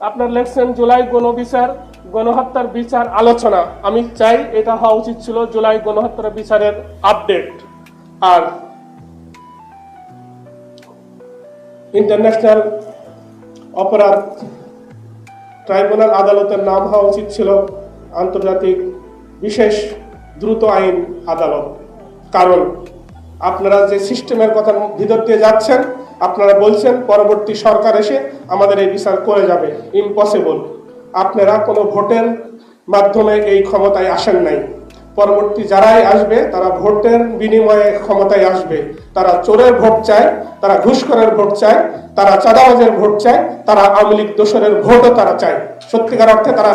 আপনার লেখছেন জুলাই গণবিচার গণহত্যার বিচার আলোচনা। আমি চাই এটা হওয়া উচিত ছিল জুলাই গণহত্যার বিচারের আপডেট। আর ইন্টারন্যাশনাল অপরাধ ট্রাইব্যুনাল আদালতের নাম হওয়া উচিত ছিল আন্তর্জাতিক বিশেষ দ্রুত আইন আদালত। কারণ আপনারা যে সিস্টেমের কথা ভিতর দিয়ে যাচ্ছেন, আপনারা বলছেন পরবর্তী সরকার এসে আমাদের এই বিচার করে যাবে। ইম্পসিবল। আপনারা কোনো ভোটের মাধ্যমে এই ক্ষমতায় আসেন নাই। পরবর্তী যারাই আসবে তারা ভোটের বিনিময়ে ক্ষমতায় আসবে। তারা চোরের ভোট চায়, তারা ঘুষখোরের ভোট চায়, তারা চাঁদাবাজের ভোট চায়, তারা আওয়ামী লীগ দোসরের ভোটও তারা চায়। সত্যিকার অর্থে তারা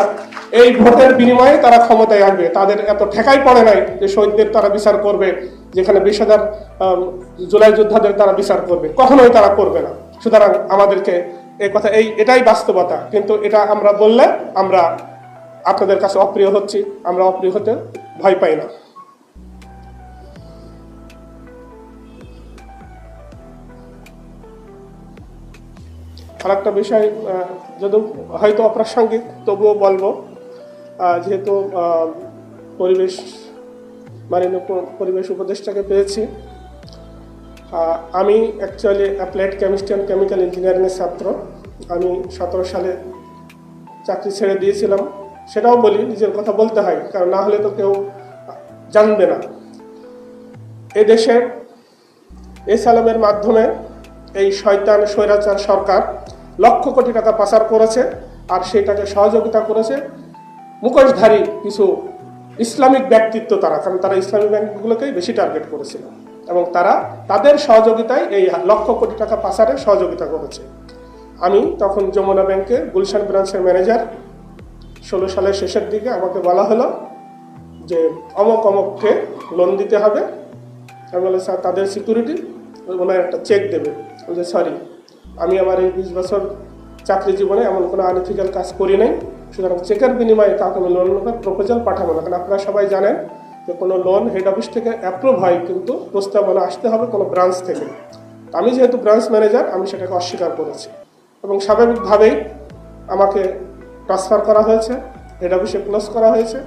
এই ভোটের বিনিময়ে তারা ক্ষমতায় আসবে। তাদের এত ঠেকাই পড়ে নাই যে শহীদদের তারা বিচার করবে, যেখানে 20,000 জুলাই যোদ্ধাদের তারা বিচার করবে। কখনোই তারা করবে না। সুতরাং আমাদেরকে এই কথা এটাই বাস্তবতা। কিন্তু এটা আমরা বললে আমরা আপনাদের কাছে অপ্রিয় হচ্ছি। আমরা অপ্রিয় হতে ভয় পাই না। আরেকটা বিষয়, যদি হয়তো অপ্রাসঙ্গিক তবুও বলবো, যেহেতু মাননীয় পরিবেশ উপদেষ্টাকে পেয়েছি। আমি actually applied chemistry and chemical ইঞ্জিনিয়ারিংয়ের ছাত্র। আমি 17 সালে চাকরি ছেড়ে দিয়েছিলাম। সেটাও বলি, নিজের কথা বলতে হয়, কারণ না হলে তো কেউ জানবে না। এদেশে এসালামের মাধ্যমে এই শয়তান স্বৈরাচার সরকার লক্ষ কোটি টাকা পাচার করেছে, আর সেটাকে সহযোগিতা করেছে মুখোশধারী কিছু ইসলামিক ব্যক্তিত্ব। কারণ তারা ইসলামিক ব্যাংকগুলোকেই বেশি টার্গেট করেছিল এবং তারা তাদের সহযোগিতায় এই লক্ষ কোটি টাকা পাচারে সহযোগিতা করেছে। আমি তখন যমুনা ব্যাংকে গুলশান ব্রাঞ্চের ম্যানেজার। 16 সালের শেষের দিকে আমাকে বলা হলো যে অমক অমককে লোন দিতে হবে। আমি বললাম স্যার তাদের সিকিউরিটি ওনার একটা চেক দেবে। বলছে সরি, আমি আমার এই 20 বছর চাকরি জীবনে এমন কোনো আনএথিক্যাল কাজ করি নাই, সুতরাং চেকের বিনিময়ে কাউকে আমি লোন প্রপোজাল পাঠাবো না। কারণ আপনারা সবাই জানেন যে কোনো লোন হেড অফিস থেকে অ্যাপ্রুভ হয়, কিন্তু প্রস্তাবনা আসতে হবে কোনো ব্রাঞ্চ থেকে। আমি যেহেতু ব্রাঞ্চ ম্যানেজার, আমি সেটাকে অস্বীকার করেছি এবং স্বাভাবিকভাবেই আমাকে ট্রান্সফার করা হয়েছে, হেড অফিসে ক্লোজ করা হয়েছে।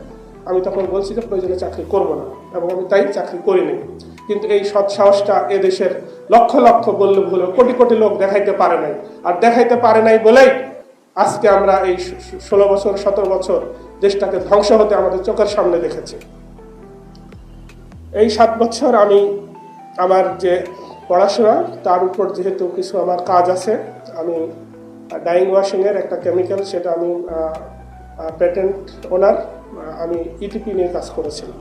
আমি তখন বলছি যে প্রয়োজনে চাকরি করব না, এবং আমি তাই চাকরি করিনি। কিন্তু এই সৎ সাহসটা এদেশের লক্ষ লক্ষ বললে ভুলে কোটি কোটি লোক দেখাইতে পারে নাই। আর দেখাইতে পারে নাই বলেই আজকে আমরা এই 16 বছর 17 বছর দেশটাকে ধ্বংস হতে আমাদের চোখের সামনে দেখেছি। এই 7 বছর আমি আমার যে পড়াশোনা, তার উপর যেহেতু কিছু আমার কাজ আছে, আমি ডাইং ওয়াশিংয়ের একটা কেমিক্যাল, সেটা আমি প্যাটেন্ট ওনার, আমি ইটিপি নিয়ে কাজ করেছিলাম।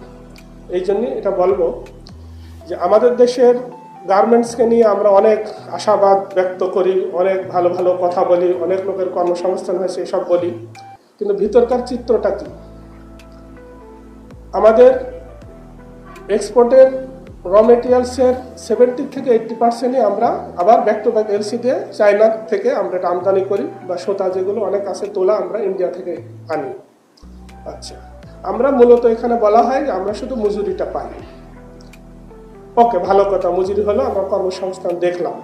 এই জন্যে এটা বলবো যে আমাদের দেশের গার্মেন্টসকে নিয়ে আমরা অনেক আশাবাদ ব্যক্ত করি, অনেক ভালো ভালো কথা বলি, অনেক লোকের কর্মসংস্থান হয়েছে এসব বলি, কিন্তু ভিতরকার চিত্রটা কি? আমাদের এক্সপোর্টের র মেটেরিয়ালসের 70 থেকে 80% আমরা আবার ব্যাক টু ব্যাক এলসি দিয়ে চায়না থেকে আমরা এটা আমদানি করি, বা সুতা যেগুলো অনেক আছে তোলা আমরা ইন্ডিয়া থেকে আনি। আচ্ছা, আমরা মূলত এখানে বলা হয় যে আমরা শুধু মজুরিটা পাই। ওকে, ভালো কথা, মজুরি হলো, আমরা কর্মসংস্থান দেখলাম।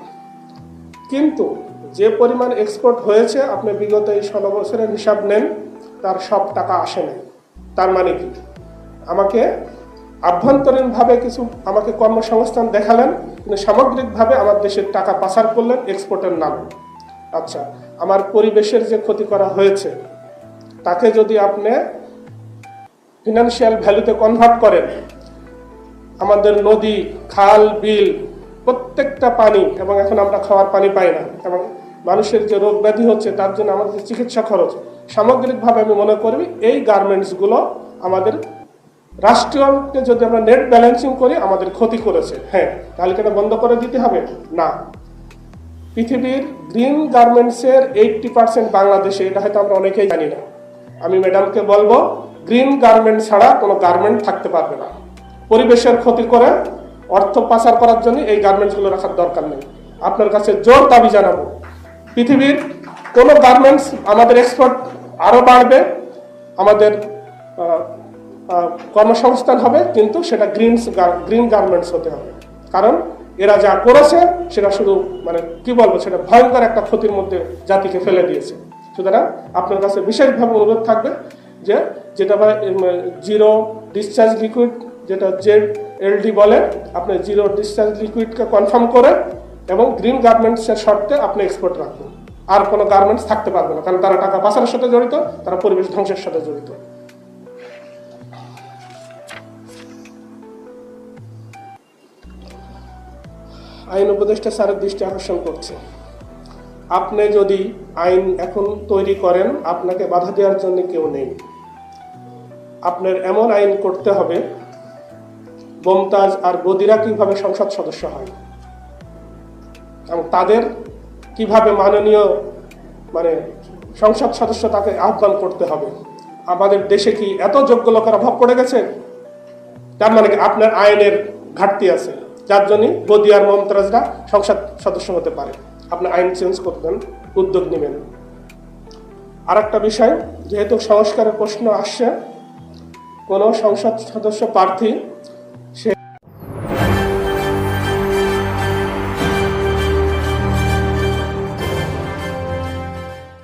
কিন্তু যে পরিমাণ এক্সপোর্ট হয়েছে, আপনি বিগত এই 16 বছরের হিসাব নেন, তার সব টাকা আসে নাই। তার মানে কি? আমাকে আভ্যন্তরীণভাবে কিছু আমাকে কর্মসংস্থান দেখালেন, কিন্তু সামগ্রিকভাবে আমার দেশের টাকা পাচার করলেন এক্সপোর্টের নামে। আচ্ছা, আমার পরিবেশের যে ক্ষতি করা হয়েছে, তাকে যদি আপনি ফিনান্সিয়াল ভ্যালুতে কনভার্ট করেন, আমাদের নদী, খাল, বিল, প্রত্যেকটা পানি, এবং এখন আমরা খাওয়ার পানি পাই না, এবং মানুষের যে রোগ ব্যাধি হচ্ছে তার জন্য আমাদের চিকিৎসা খরচ, সামগ্রিকভাবে আমি মনে করি এই গার্মেন্টসগুলো আমাদের রাষ্ট্রীয়কে যদি আমরা নেট ব্যালেন্সিং করি আমাদের ক্ষতি করেছে। হ্যাঁ, তাহলে কেন বন্ধ করে দিতে হবে? না। পৃথিবীর গ্রিন গার্মেন্টসের 80% বাংলাদেশে, এটা হয়তো আমরা অনেকেই জানি না। আমি ম্যাডামকে বলবো, গ্রিন গার্মেন্ট ছাড়া কোনো গার্মেন্ট থাকতে পারবে না। পরিবেশের ক্ষতি করে অর্থ পাচার করার জন্য এই গার্মেন্টসগুলো রাখার দরকার নেই। আপনার কাছে জোর দাবি জানাবো, পৃথিবীর কোনো গার্মেন্টস আমাদের এক্সপোর্ট আরও বাড়বে, আমাদের কর্মসংস্থান হবে, কিন্তু সেটা গ্রিন গার্মেন্টস হতে হবে। কারণ এরা যা করেছে সেটা শুধু কি বলবো, সেটা ভয়ঙ্কর একটা ক্ষতির মধ্যে জাতিকে ফেলে দিয়েছে। সুতরাং আপনার কাছে বিশেষভাবে অনুরোধ থাকবে যে যেটা জিরো ডিসচার্জ লিকুইড, যেটা ZLD বলে, আপনি জিরো ডিসচার্জ লিকুইডকে কনফার্ম করে এবং গ্রিন গার্মেন্টসের শর্তে আপনি এক্সপোর্ট রাখবেন। আর কোনো গার্মেন্টস থাকতে পারবে না, কারণ তারা টাকা পাচারের সাথে জড়িত, তারা পরিবেশ ধ্বংসের সাথে জড়িত। আইন উপদেষ্টা স্যারের দৃষ্টি আকর্ষণ করছে, আপনি যদি আইন এখন তৈরি করেন, আপনাকে বাধা দেওয়ার জন্য কেউ নেই। আপনার এমন আইন করতে হবে, মমতাজ আর গদিরা কিভাবে সংসদ সদস্য হয় এবং তাদের কিভাবে মাননীয় সংসদ সদস্য তাকে আহ্বান করতে হবে। আমাদের দেশে কি এত যোগ্য লোকের অভাব পড়ে গেছে? তার মানে কি আপনার আইনের ঘাটতি আছে, যার জন্য গদি আর মমতাজরা সংসদ সদস্য হতে পারে। আপনি আইন চেঞ্জ করবেন, উদ্যোগ নেবেন। আর একটা বিষয়, যেহেতু সংস্কারের প্রশ্ন আসছে, কোনো সংসদ সদস্য প্রার্থী